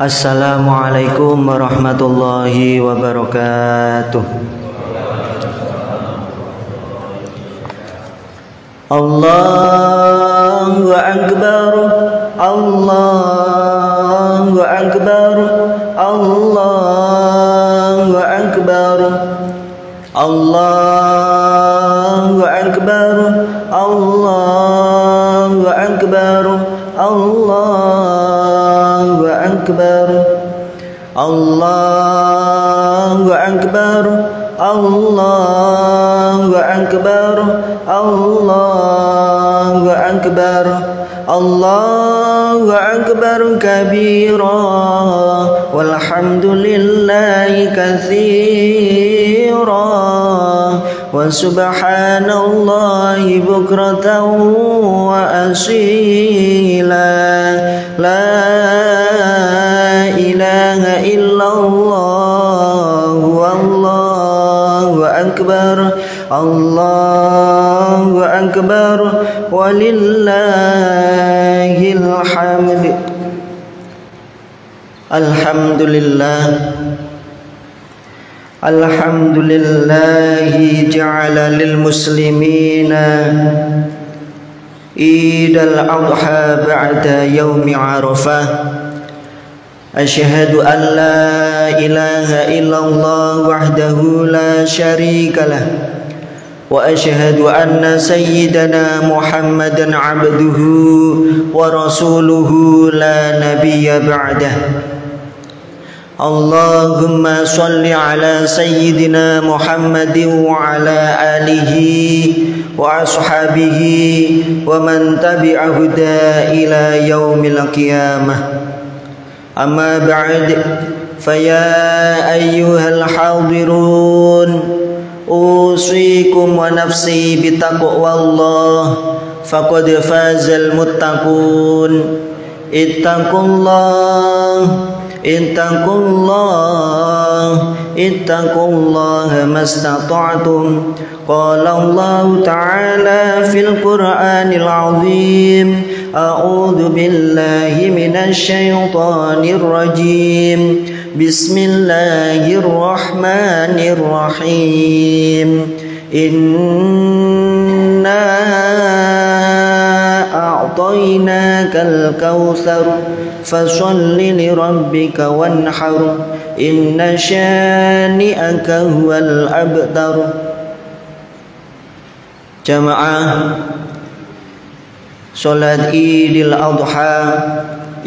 Assalamualaikum warahmatullahi wabarakatuh. Allahu Akbar, Allahu Akbar, Allahu Akbar, Allahu Akbar, Allahu Akbar, Allahu Akbar, Allahu Akbar, Allahu Akbar, Allahu Akbar, Allahu Akbar kabira, walhamdulillahi katsira, wa subhanallahi bukratan wa asila, la ilaha illallah, wallahu akbar, Allahu akbar, walillahil hamd. Alhamdulillah, alhamdulillahi ja'ala lil muslimina idal adha ba'da yaumi arafah. Asyhadu an la ilaha illallah wahdahu la syarika lah, wa asyhadu anna sayyidana Muhammadan abduhu wa rasuluhu la nabiyya ba'dah. Allahumma salli ala sayyidina Muhammadin wa ala alihi wa ashabihi wa man tabi'ahu ila yaumil qiyamah. Amma ba'd, faya ayyuhal hadirun, usikum wa nafsi bitaqwallah, faqad fazal muttaqun. Ittaqullah, ittaqullah, ittaqullaha mastata'tum. Qala Allah ta'ala fil Qur'anil 'azim, a'udzu billahi minasy syaithanir rajim. Bismillahirrahmanirrahim. Inna a'tainakal kautsar fasholli li rabbika wanhar, inna syani'aka huwal abtar. Jamaah salat Idul Adha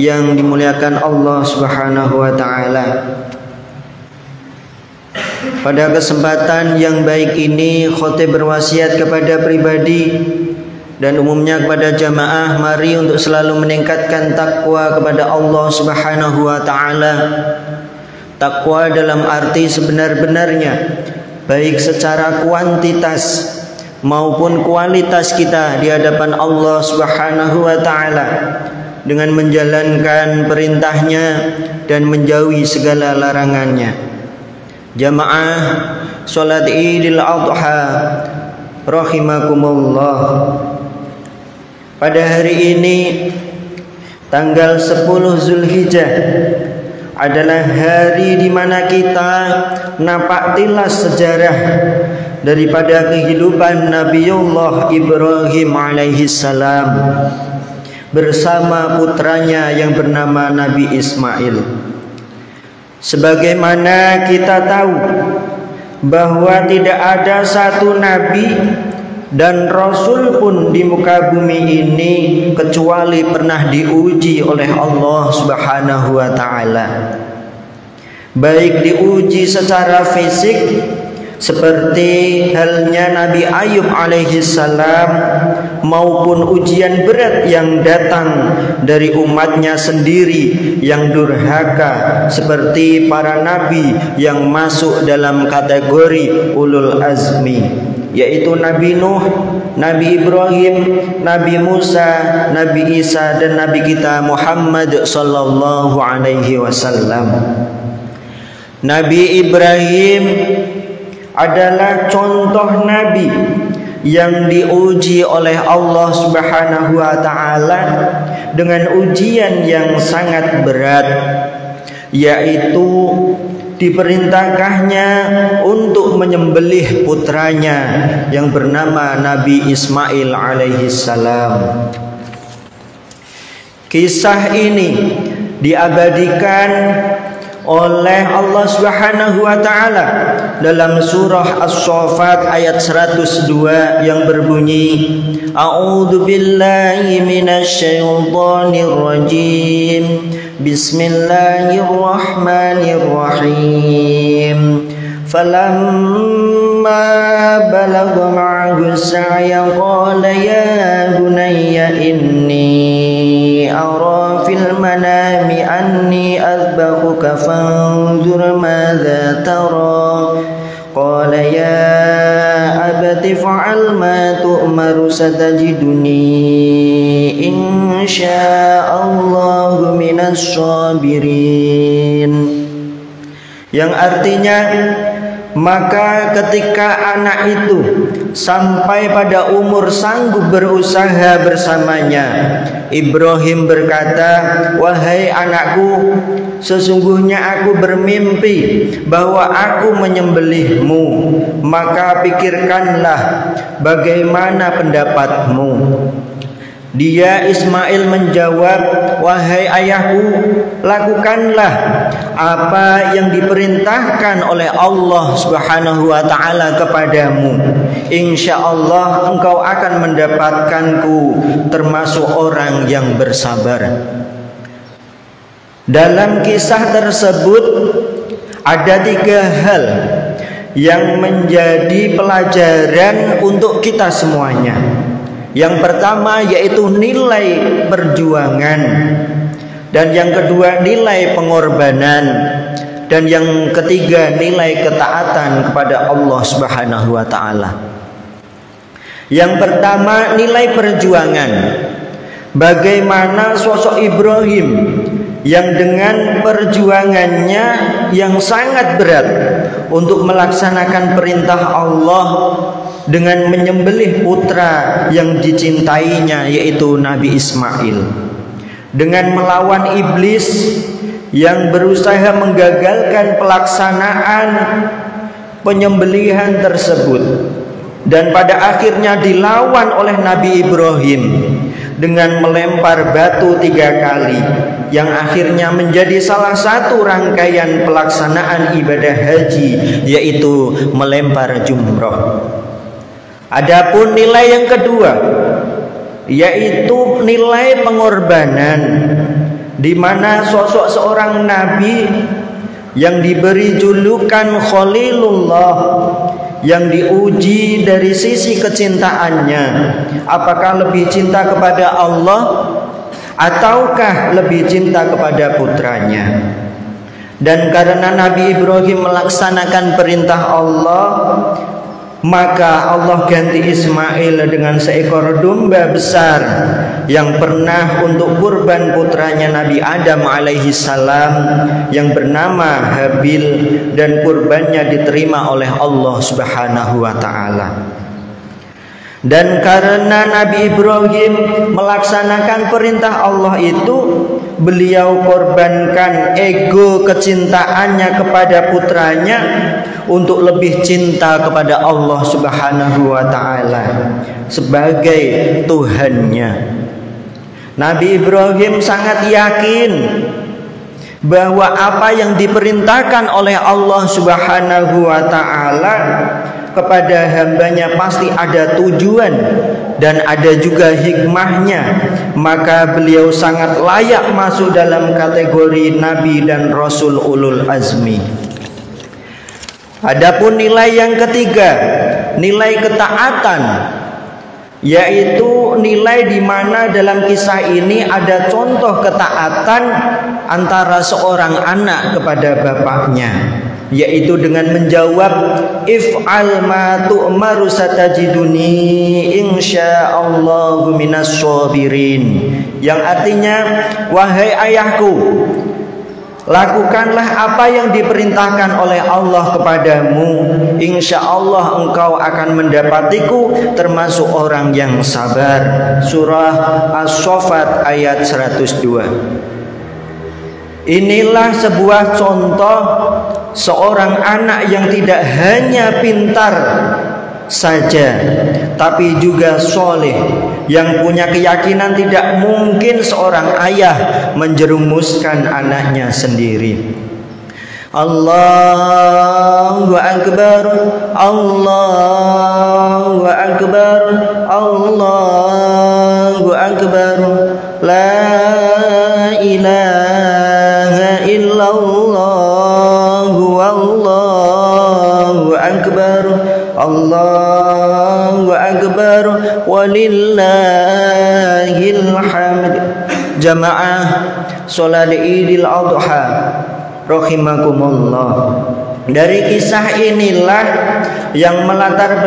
yang dimuliakan Allah Subhanahu wa taala. Pada kesempatan yang baik ini, khatib berwasiat kepada pribadi dan umumnya kepada jamaah, mari untuk selalu meningkatkan takwa kepada Allah Subhanahu wa taala. Takwa dalam arti sebenar-benarnya, baik secara kuantitas maupun kualitas kita di hadapan Allah Subhanahu wa taala, dengan menjalankan perintahnya dan menjauhi segala larangannya. Jamaah salat Idul Adha rahimakumullah. Pada hari ini tanggal 10 Zulhijjah adalah hari di mana kita nampak tilas sejarah daripada kehidupan Nabiullah Ibrahim alaihi salam bersama putranya yang bernama Nabi Ismail. Sebagaimana kita tahu bahwa tidak ada satu nabi dan rasul pun di muka bumi ini kecuali pernah diuji oleh Allah Subhanahu wa taala. Baik diuji secara fisik seperti halnya Nabi Ayub alaihi salam, maupun ujian berat yang datang dari umatnya sendiri yang durhaka seperti para nabi yang masuk dalam kategori ulul azmi, yaitu Nabi Nuh, Nabi Ibrahim, Nabi Musa, Nabi Isa, dan Nabi kita Muhammad sallallahu alaihi wasallam. Nabi Ibrahim adalah contoh nabi yang diuji oleh Allah Subhanahu wa taala dengan ujian yang sangat berat. yaitu diperintahkannya untuk menyembelih putranya yang bernama Nabi Ismail alaihissalam. Kisah ini diabadikan oleh Allah Subhanahu wa taala dalam surah As-Saffat ayat 102 yang berbunyi, A'udzu billahi minasyaitonir rajim. Bismillahirrahmanirrahim. Falamma balagha ma'ahu as-sa'ya qala ya bunayya inni ara fil manami anni adbahuka fanzur madza tara. Qala ya abati fa'al ma tu'maru satajiduni insyaallahu minas sabirin. Yang artinya, maka ketika anak itu sampai pada umur sanggup berusaha bersamanya, Ibrahim berkata, wahai anakku, sesungguhnya aku bermimpi bahwa aku menyembelihmu, maka pikirkanlah bagaimana pendapatmu. Dia Ismail menjawab, wahai ayahku, lakukanlah apa yang diperintahkan oleh Allah Subhanahu wa taala kepadamu. Insyaallah engkau akan mendapatkanku termasuk orang yang bersabar. Dalam kisah tersebut ada 3 hal yang menjadi pelajaran untuk kita semuanya. Yang pertama yaitu nilai perjuangan, dan yang kedua nilai pengorbanan, dan yang ketiga nilai ketaatan kepada Allah Subhanahu wa taala. Yang pertama nilai perjuangan. Bagaimana sosok Ibrahim yang dengan perjuangannya yang sangat berat untuk melaksanakan perintah Allah dengan menyembelih putra yang dicintainya, yaitu Nabi Ismail, dengan melawan iblis yang berusaha menggagalkan pelaksanaan penyembelihan tersebut, dan pada akhirnya dilawan oleh Nabi Ibrahim dengan melempar batu 3 kali, yang akhirnya menjadi salah satu rangkaian pelaksanaan ibadah haji, yaitu melempar jumroh. Adapun nilai yang kedua yaitu nilai pengorbanan, di mana sosok seorang nabi yang diberi julukan Khalilullah, yang diuji dari sisi kecintaannya, apakah lebih cinta kepada Allah ataukah lebih cinta kepada putranya. Dan karena Nabi Ibrahim melaksanakan perintah Allah, maka Allah ganti Ismail dengan seekor domba besar yang pernah untuk kurban putranya Nabi Adam alaihi salam yang bernama Habil, dan kurbannya diterima oleh Allah Subhanahu wa taala. Dan karena Nabi Ibrahim melaksanakan perintah Allah itu, beliau korbankan ego kecintaannya kepada putranya untuk lebih cinta kepada Allah Subhanahu wa taala sebagai Tuhannya. Nabi Ibrahim sangat yakin bahwa apa yang diperintahkan oleh Allah Subhanahu wa taala kepada hambanya pasti ada tujuan dan ada juga hikmahnya, maka beliau sangat layak masuk dalam kategori Nabi dan Rasul ulul azmi. Adapun nilai yang ketiga, nilai ketaatan, yaitu nilai di mana dalam kisah ini ada contoh ketaatan antara seorang anak kepada bapaknya, yaitu dengan menjawab if'al ma tu'maru satajiduni insyaallahu minas sabirin, yang artinya wahai ayahku, lakukanlah apa yang diperintahkan oleh Allah kepadamu, insya Allah engkau akan mendapatiku termasuk orang yang sabar. Surah As-Saffat ayat 102. Inilah sebuah contoh seorang anak yang tidak hanya pintar saja, tapi juga soleh, yang punya keyakinan tidak mungkin seorang ayah menjerumuskan anaknya sendiri. Allahu Akbar, Allahu Akbar, Allahu Akbar, la ilaha illallah, wallahu akbar, Allahu akbar, walillahil hamd. Jamaah salat Idul Adha rahimakumullah. Dari kisah inilah yang melatar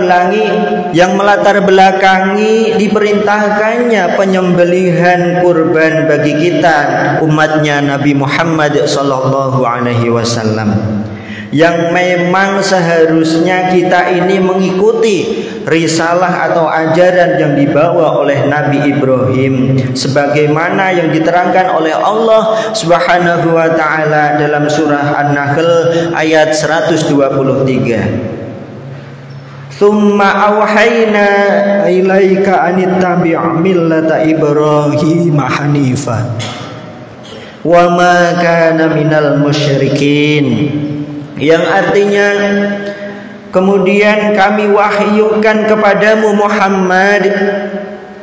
belakangi diperintahkannya penyembelihan kurban bagi kita umatnya Nabi Muhammad sallallahu alaihi wasallam, yang memang seharusnya kita ini mengikuti risalah atau ajaran yang dibawa oleh Nabi Ibrahim, sebagaimana yang diterangkan oleh Allah Subhanahu wa taala dalam surah An-Nahl ayat 123. Tsumma auhayna ilaika anittabi' millata Ibrahim hanifa wa ma kana minal musyrikin, yang artinya kemudian kami wahyukan kepadamu Muhammad,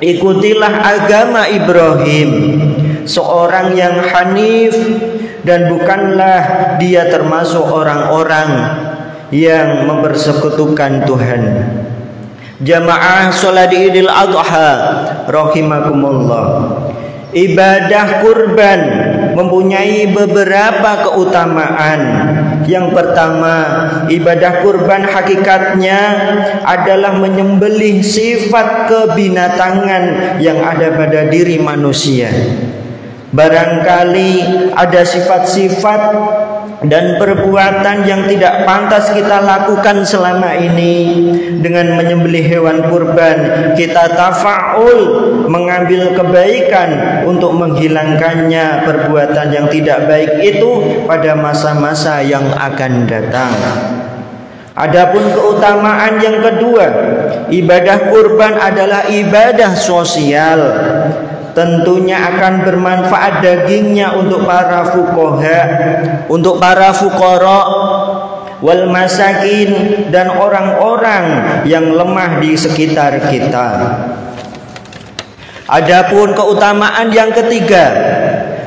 ikutilah agama Ibrahim, seorang yang hanif, dan bukanlah dia termasuk orang-orang yang mempersekutukan Tuhan. Jamaah salat Idul Adha rahimakumullah. Ibadah kurban mempunyai beberapa keutamaan. Yang pertama, ibadah kurban hakikatnya adalah menyembelih sifat kebinatangan yang ada pada diri manusia. Barangkali ada sifat-sifat dan perbuatan yang tidak pantas kita lakukan selama ini. Dengan menyembelih hewan kurban, kita tafa'ul, mengambil kebaikan untuk menghilangkannya perbuatan yang tidak baik itu pada masa-masa yang akan datang. Adapun keutamaan yang kedua, ibadah kurban adalah ibadah sosial. Tentunya akan bermanfaat dagingnya untuk para fuqaha, untuk para fuqara, wal masakin, dan orang-orang yang lemah di sekitar kita. Adapun keutamaan yang ketiga,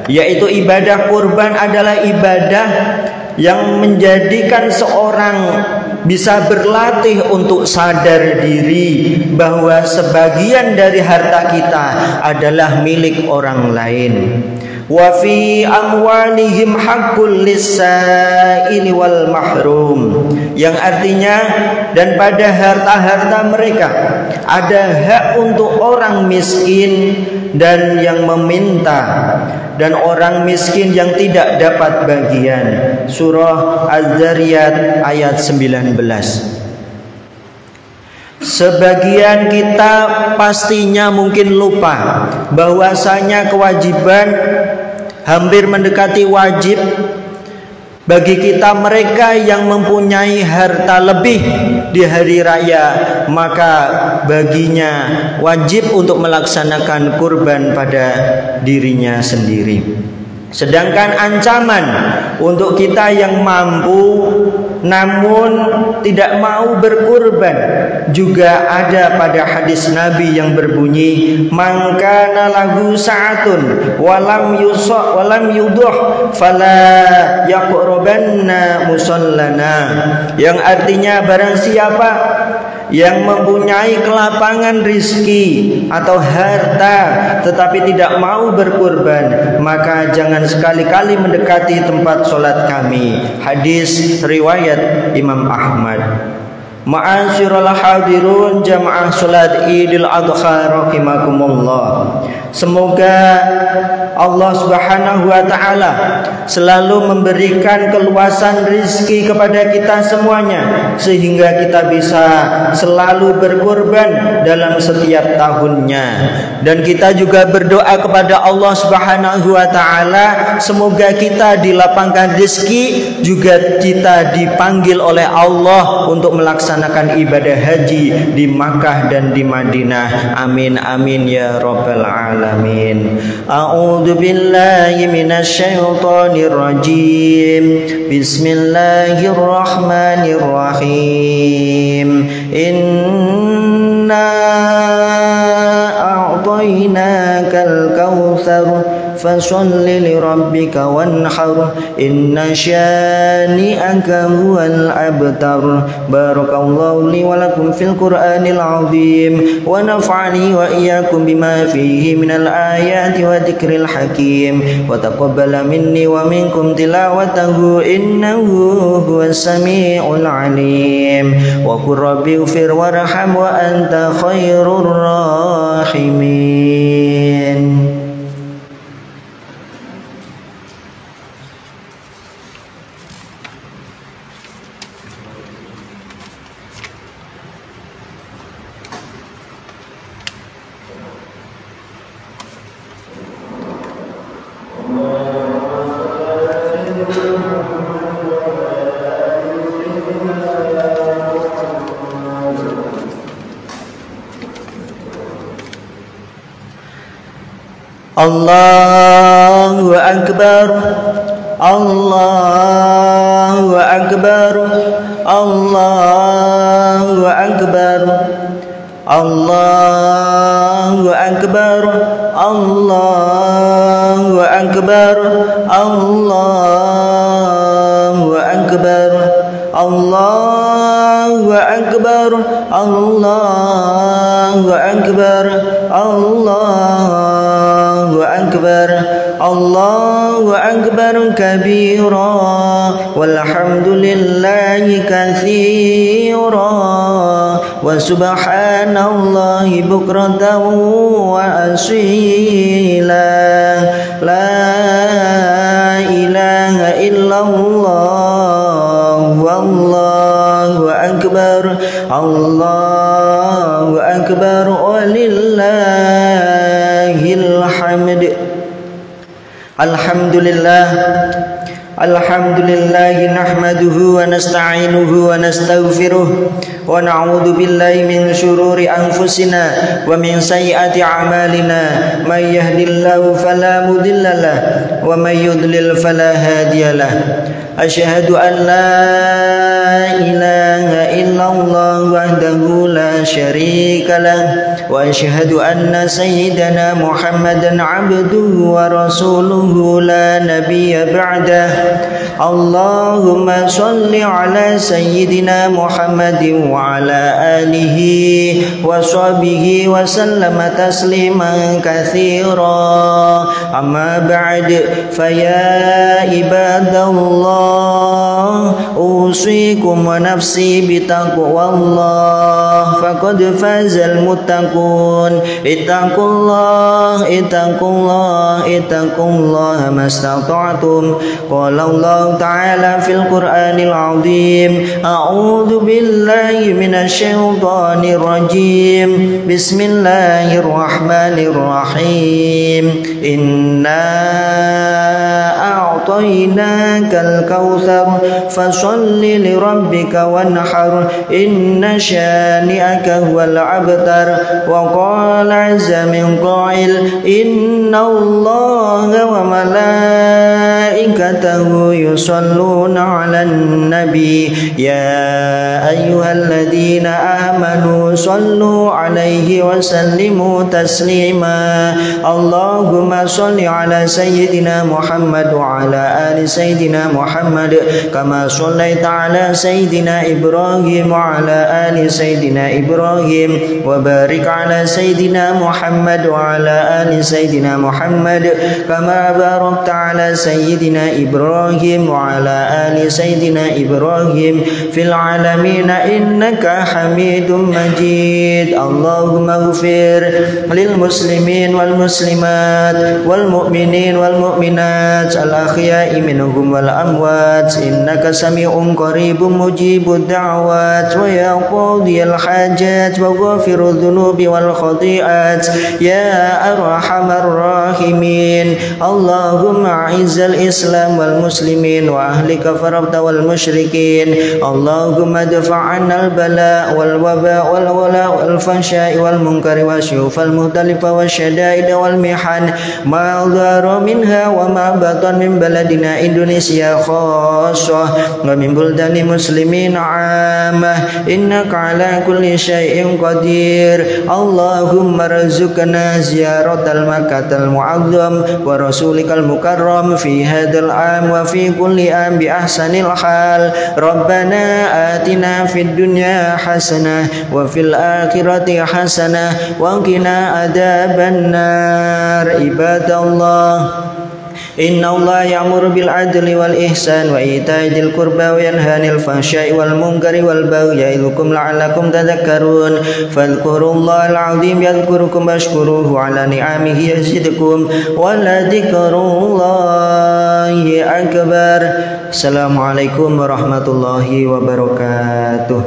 yaitu ibadah kurban adalah ibadah yang menjadikan seorang bisa berlatih untuk sadar diri bahwa sebagian dari harta kita adalah milik orang lain. Wa fi amwalihim haqqul lis-sa'ili wal mahrum, yang artinya dan pada harta-harta mereka ada hak untuk orang miskin dan yang meminta, dan orang miskin yang tidak dapat bagian. Surah Az-Zariyat ayat 19. Sebagian kita pastinya mungkin lupa bahwasanya kewajiban hampir mendekati wajib bagi kita mereka yang mempunyai harta lebih di hari raya, maka baginya wajib untuk melaksanakan kurban pada dirinya sendiri. Sedangkan ancaman untuk kita yang mampu namun tidak mau berkurban juga ada pada hadis Nabi yang berbunyi, man kana lahu sa'atun walam yuduh fala yaqrabanna musallana, yang artinya barang siapa yang mempunyai kelapangan rizki atau harta tetapi tidak mau berkurban, maka jangan sekali-kali mendekati tempat sholat kami. Hadis riwayat Imam Ahmad. Ma'asyiral hadirun jamaah sholat Idul Adha rahimakumullah. Semoga Allah Subhanahu wa taala selalu memberikan keluasan rezeki kepada kita semuanya, sehingga kita bisa selalu berkorban dalam setiap tahunnya. Dan kita juga berdoa kepada Allah Subhanahu wa taala, semoga kita dilapangkan rezeki, juga kita dipanggil oleh Allah untuk melaksanakan ibadah haji di Makkah dan di Madinah. Amin amin ya rabbal alamin. A'udzu billahi minasy syaithanir rajim. Bismillahirrahmanirrahim. Inna a'tainakal kautsar fasalli lirabbika wanhar inna syani'aka huwal abtar. Barakallahu li wa lakum fil Qur'anil azim wa nafa'ani wa iyyakum bima fihi minal ayati wa dzikril hakim wa taqabbala minni wa minkum tilawatahu innahu huwas samiul alim wa qur rabbi ighfir warham wa anta khairur rahimin. Allahu Akbar, Allahu Akbar, Allahu Akbar, Allahu Akbar, Allahu Akbar, Allahu Akbar, Allahu Akbar, Allahu Akbar, Allahu Akbar, Allahu Akbar kabira walhamdulillahi katsira wa subhanallahi bukratan wa asila. La ilaha illallah wallahu akbar, Allahu akbar walillahil hamd. Alhamdulillah, alhamdulillah nahmaduhu wa nasta'inuhu wa nastaghfiruh wa na'udzu billahi min syururi anfusina wa min sayyiati a'malina. May yahdihillahu fala mudhillalah wa may yudlil fala hadiyalah. Asyhadu an la ilaha illallah wahdahu la syarikalah wa asyhadu anna sayyidana Muhammadan abduhu wa rasuluhu la nabiyya ba'dah. Allahumma shalli ala sayyidina Muhammadin wa ala alihi wa sahbihi wa sallama tasliman katsira. Amma ba'd, fa ya ibadallah usikum wa nafsi bitaqwallah faqad fazal muttaqun. Ittaqullah, ittaqullah, ittaqullah mastata'tum. Qala Allah ta'ala fil Qur'anil azim. A'udzu billahi minasy syaithanir rajim. Bismillahirrahmanirrahim. Inna a'tainakal kautsar fasalli lirabbika wanhar inna syani'aka huwal abtar. Wa qala 'azza min qa'il innallaha wa malaikatahu yusalluna 'alan nabi ya ayyuhalladzina amanu sallu 'alaihi wa sallimu taslima. Allahumma shalli 'ala sayyidina Muhammad wa 'ala ali sayyidina Muhammad kama shallaita 'ala sayyidina Ibrahim wa 'ala ali sayyidina Ibrahim wa barik 'ala sayyidina Muhammad wa 'ala ali sayyidina Muhammad kama barakta 'ala sayyidina سيدنا إبراهيم وعلى آل سيدنا إبراهيم في العالمين إنك حميد مجيد. اللهم اغفر للمسلمين والمسلمات والمؤمنين والمؤمنات الأحياء منهم والأموات إنك سميع قريب مجيب الدعوات ويا قاضي الحاجات وغافر الذنوب والخطيئات يا أرحم الراحمين. اللهم أعز الإسلام والمسلمين وأهلك فربت والمشركين. اللهم ادفع عنا البلاء والوباء والغلاء والفحشاء والمنكر والسيوف المختلفة والشدائد والمحن ما ظهر منها وما بطن من بلدنا إندونيسيا خاصة ومن بلدان المسلمين عامة إنك على كل شيء قدير. اللهم ارزقنا زيارة المكة المعظم ورسولك المكرم في هذا العام وفي كل عام بأحسن الحال. ربنا آتنا في الدنيا حسنة وفي الآخرة حسنة وقنا عذاب النار. عباد الله إن الله يأمر بالعدل والإحسان وإيتاء ذي القربى وينهى عن الفحشاء والمنكر والبغي يعظكم لعلكم تذكرون. فاذكروا الله العظيم يذكركم واشكروه على نعمه يزدكم ولذكر الله أكبر. السلام عليكم ورحمة الله وبركاته.